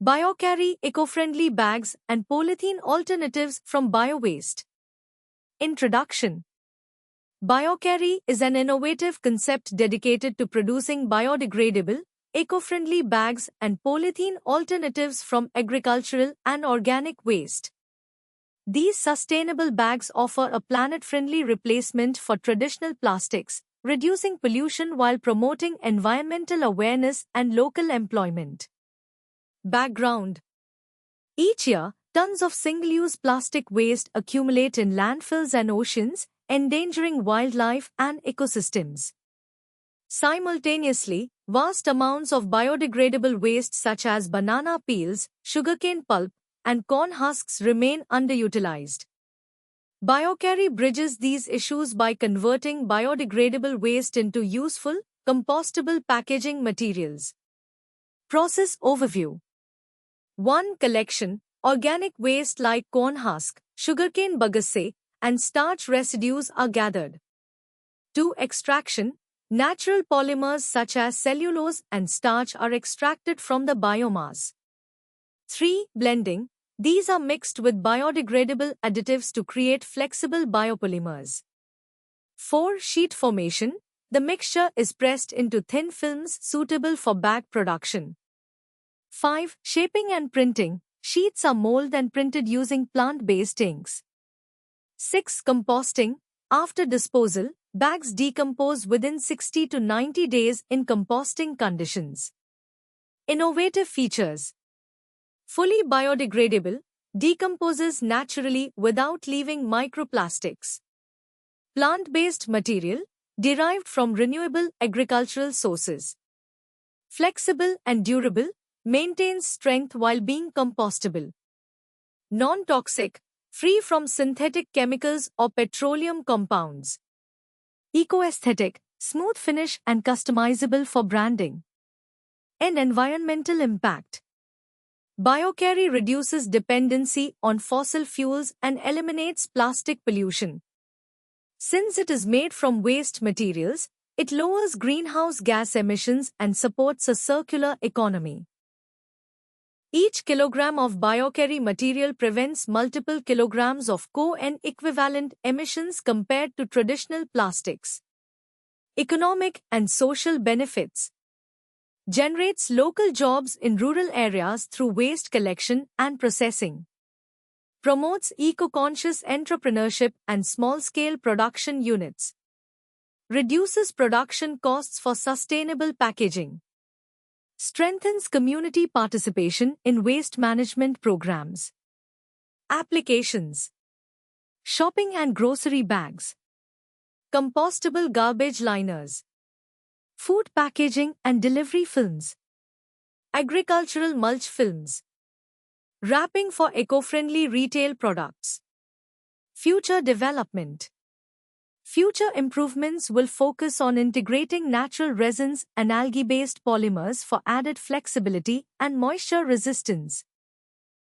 BioCarry eco-friendly bags and polythene alternatives from biowaste. Introduction. BioCarry is an innovative concept dedicated to producing biodegradable, eco-friendly bags and polythene alternatives from agricultural and organic waste. These sustainable bags offer a planet-friendly replacement for traditional plastics, reducing pollution while promoting environmental awareness and local employment. Background. Each year, tons of single-use plastic waste accumulate in landfills and oceans, endangering wildlife and ecosystems. Simultaneously, vast amounts of biodegradable waste such as banana peels, sugarcane pulp, and corn husks remain underutilized. BioCarry bridges these issues by converting biodegradable waste into useful, compostable packaging materials. Process overview. 1. Collection. Organic waste like corn husk, sugarcane bagasse, and starch residues are gathered. 2. Extraction. Natural polymers such as cellulose and starch are extracted from the biomass. 3. Blending. These are mixed with biodegradable additives to create flexible biopolymers. 4. Sheet formation. The mixture is pressed into thin films suitable for bag production. 5. Shaping and printing. Sheets are molded and printed using plant-based inks. 6. Composting. After disposal, bags decompose within 60 to 90 days in composting conditions. Innovative features. Fully biodegradable, decomposes naturally without leaving microplastics. Plant-based material, derived from renewable agricultural sources. Flexible and durable, maintains strength while being compostable. Non-toxic, free from synthetic chemicals or petroleum compounds. Eco-aesthetic, smooth finish and customizable for branding. And environmental impact. BioCarry reduces dependency on fossil fuels and eliminates plastic pollution. Since it is made from waste materials, it lowers greenhouse gas emissions and supports a circular economy. Each kilogram of BioCarry material prevents multiple kilograms of co- equivalent emissions compared to traditional plastics. Economic and social benefits. Generates local jobs in rural areas through waste collection and processing. Promotes eco-conscious entrepreneurship and small-scale production units. Reduces production costs for sustainable packaging. Strengthens community participation in waste management programs. Applications. Shopping and grocery bags. Compostable garbage liners. Food packaging and delivery films. Agricultural mulch films. Wrapping for eco-friendly retail products. Future development. Future improvements will focus on integrating natural resins and algae-based polymers for added flexibility and moisture resistance.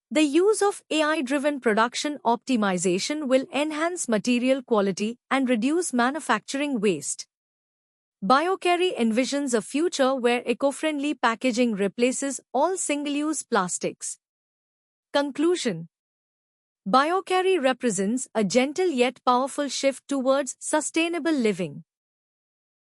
The use of AI-driven production optimization will enhance material quality and reduce manufacturing waste. BioCarry envisions a future where eco-friendly packaging replaces all single-use plastics. Conclusion. BioCarry represents a gentle yet powerful shift towards sustainable living.